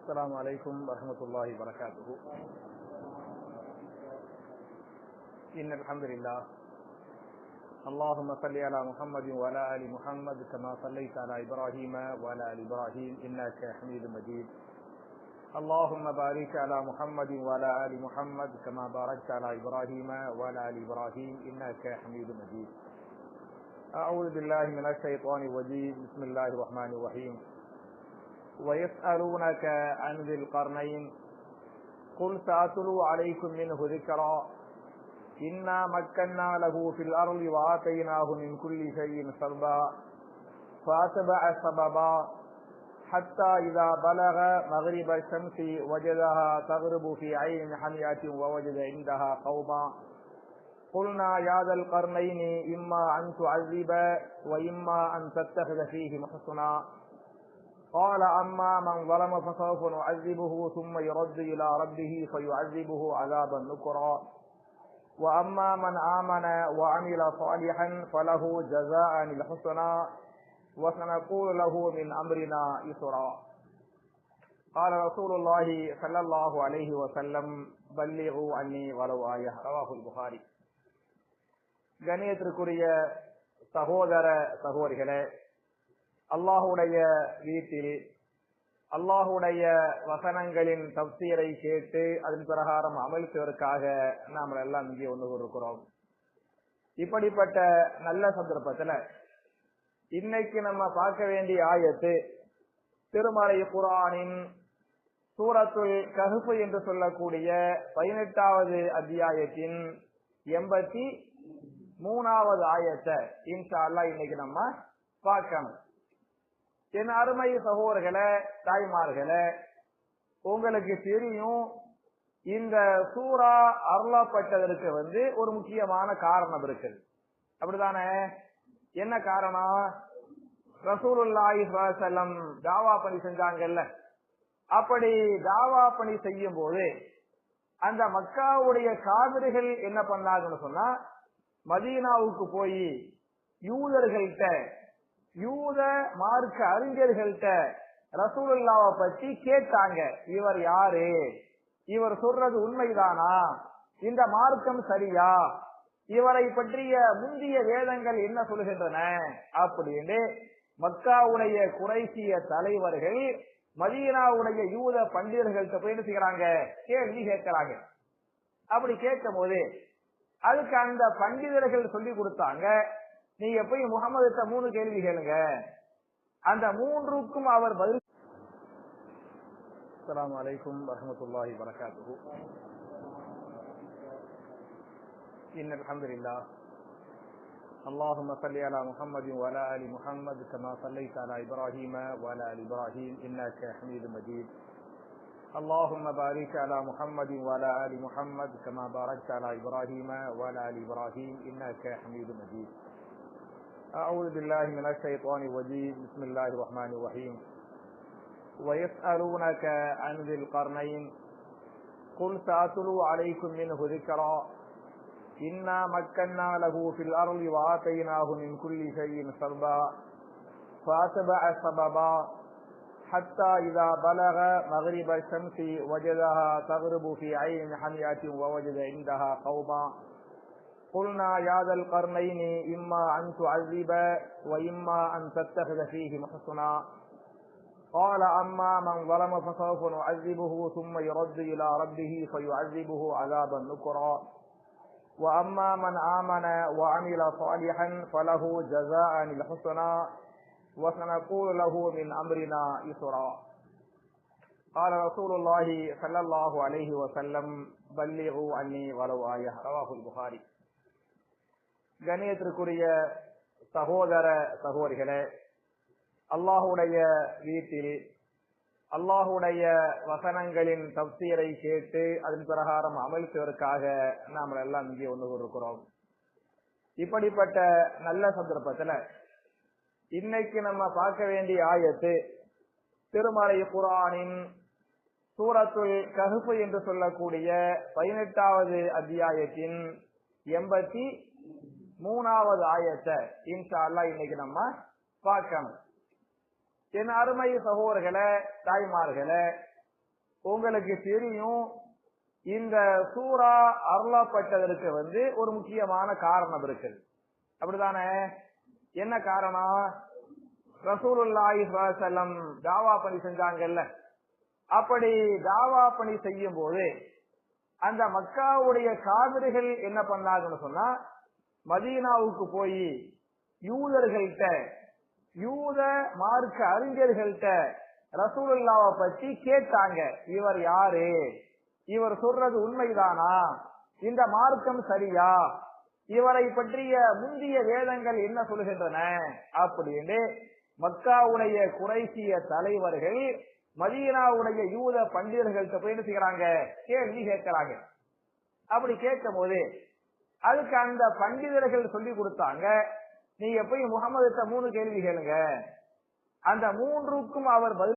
السلام عليكم ورحمة الله وبركاته. إن الحمد لله اللهم صل على محمد وعلى آل محمد كما صليت على إبراهيم وعلى آل إبراهيم إنك حميد مجيد. اللهم بارك على محمد وعلى آل محمد كما باركت على إبراهيم وعلى آل إبراهيم إنك حميد مجيد. أعوذ بالله من الشيطان الرجيم. بسم الله الرحمن الرحيم. ويسألونك عن ذي القرنين قل سأتلو عليكم منه ذكرا إنا مكنا له في الأرض وآتيناه من كل شيء سببا فأتبع سببا حتى إذا بلغ مغرب الشمس وجدها تغرب في عين حمية ووجد عندها قوما قلنا يا ذا القرنين إما أن تعذب وإما أن تتخذ فيهم حسنا قال أما من ظلم فسوف نعذبه ثم يرد إلى ربه فيعذبه عذابا نكرا وأما من آمن وعمل صالحا فله جزاء الحسنى وسنقول له من أمرنا يسرا قال رسول الله صلى الله عليه وسلم بلغوا عني ولو آية. رواه البخاري. கண்ணியத்திற்குரிய சகோதர சகோதரிகளே, அல்லாஹுடைய வீட்டில் அல்லாஹுடைய வசனங்களின் தப்சீரை கேட்டு அதன் பிரகாரம் அமல் செய்வதற்காக நாம் எல்லாம் இங்கே ஒன்று இருக்கிறோம். இப்படிப்பட்ட நல்ல சந்தர்ப்பத்துல இன்னைக்கு நம்ம பார்க்க வேண்டிய ஆயத்து திருமறை குர்ஆனின் சூரத்துல் கஹ்ஃப் என்று சொல்லக்கூடிய 18வது அத்தியாயத்தின் 83வது ஆயத்தை இன்ஷா அல்லாஹ் இன்னைக்கு நம்ம பார்க்கணும். என் அருமை சகோதரர்களே, தாய்மார்களே, உங்களுக்கு தெரியும் இந்த சூரா அருளப்பட்டதற்கு ஒரு முக்கியமான காரணம் இருக்குது. அப்படித்தானே? என்ன காரணம்? ரசூலுல்லாஹி ஸல்லல்லாஹு அலைஹி வஸல்லம் தாவா பணி செஞ்சாங்கல்ல. அப்படி தாவா பணி செய்யும் போது அந்த மக்காவுடைய காபிர்கள் என்ன பண்ணாங்கன்னு சொன்னா, மதீனாவுக்கு போய் யூதர்கள்ட்ட, யூத மார்க்க அறிஞர்கள்ட்ட ரசூலுல்லாஹ்வை பற்றி கேட்டாங்க. இவர் யாரு? இவர் சொல்றது உண்மைதானா? இந்த மார்க்கம் சரியா? இவரை பற்றிய முந்திய வேதங்கள் என்ன சொல்கின்றன? அப்படின்னு மக்காவுடைய குறைசிய தலைவர்கள் மதீனாவுடைய யூத பண்டிதர்கள்ட்ட போய் என்ன செய்யறாங்க? கேள்வி கேட்கிறாங்க. அப்படி கேட்கும் போது அதுக்கு அந்த பண்டிதர்கள் சொல்லி கொடுத்தாங்க, நீங்க போய் முகமதுட்ட 3 கேள்வி கேளுங்க, அந்த 3க்கும் அவர் பதில். அஸ்ஸலாமு அலைக்கும் வரஹ்மத்துல்லாஹி வபரகாத்துஹு. இன்னல் ஹம்துலில்லாஹ் اللهم صل على محمد وعلى آل محمد كما صليت على إبراهيم وعلى آل إبراهيم إنك حميد مجيد. اللهم بارك على محمد وعلى آل محمد كما باركت على إبراهيم وعلى آل إبراهيم إنك حميد مجيد. أعوذ بالله من الشيطان الرجيم. بسم الله الرحمن الرحيم. ويسألونك عن ذي القرنين قل سأتلو عليكم منه ذكرا إنا مكنا له في الأرض وآتيناه من كل شيء سببا فأتبع سببا حتى إذا بلغ مغرب الشمس وجدها تغرب في عين حمية ووجد عندها قوما قلنا يا ذا القرنين إما أن تعذب وإما أن تتخذ فيهم حسنا قال أما من ظلم فسوف نعذبه ثم يرد إلى ربه فيعذبه عذابا نكرا وأما من آمن وعمل صالحا فله جزاء الحسنى وسنقول له من أمرنا يسرا قال رسول الله صلى الله عليه وسلم بلغوا عني ولو آية. رواه البخاري. கண்ணியத்திற்குரிய சகோதர சகோதரிகளே, அல்லாஹுடைய வீட்டில் அல்லாஹுடைய வசனங்களின் தப்சீரை கேட்டு அதன் பிரகாரம் அமல் செய்வதற்காக நாம் எல்லாம் இங்கே ஒன்று இருக்கிறோம். இப்படிப்பட்ட நல்ல சந்தர்ப்பத்துல இன்னைக்கு நம்ம பார்க்க வேண்டிய ஆயத்து திருமறை குர்ஆனின் சூரத்துல் கஹ்ஃப் என்று சொல்லக்கூடிய 18வது அத்தியாயத்தின் 83வது ஆயத்தை இன்ஷா அல்லாஹ் இன்னைக்கு நம்ம பார்க்கணும். என் அருமை சகோதரர்களே, தாய்மார்களே, உங்களுக்கு தெரியும், இந்த சூரா அருளப்பட்டதற்கு ஒரு முக்கியமான காரணம் இருக்குது. அப்படிதானே? என்ன காரணம்? ரசூலுல்லாஹி ஸல்லல்லாஹு அலைஹி வஸல்லம் தாவா பணி செஞ்சாங்கல்ல. அப்படி தாவா பணி செய்யும் போது அந்த மக்காவுடைய காவிரிகள் என்ன பண்ணாங்கன்னு சொன்னா, மதீனாவுக்கு போய் யூதர்கள்ட்ட, யூத மார்க்க அறிஞர்கள்ட்ட ரசூலுல்லாஹ்வை பற்றி கேட்டாங்க. இவர் யாரு? இவர் சொல்றது உண்மைதானா? இந்த மார்க்கம் சரியா? இவரை பற்றிய முந்திய வேதங்கள் என்ன சொல்கின்றன? அப்படின்னு மக்காவுடைய குறைசிய தலைவர்கள் மதீனாவுடைய யூத பண்டிதர்கள்ட்ட போய் என்ன செய்யறாங்க? கேள்வி கேட்கிறாங்க. அப்படி கேட்கும் போது அதுக்கு அந்த பண்டிதர்கள் சொல்லி கொடுத்தாங்க, நீங்க போய் முகமது 3 கேள்வி கேளுங்க, அந்த 3க்கும் அவர் பதில்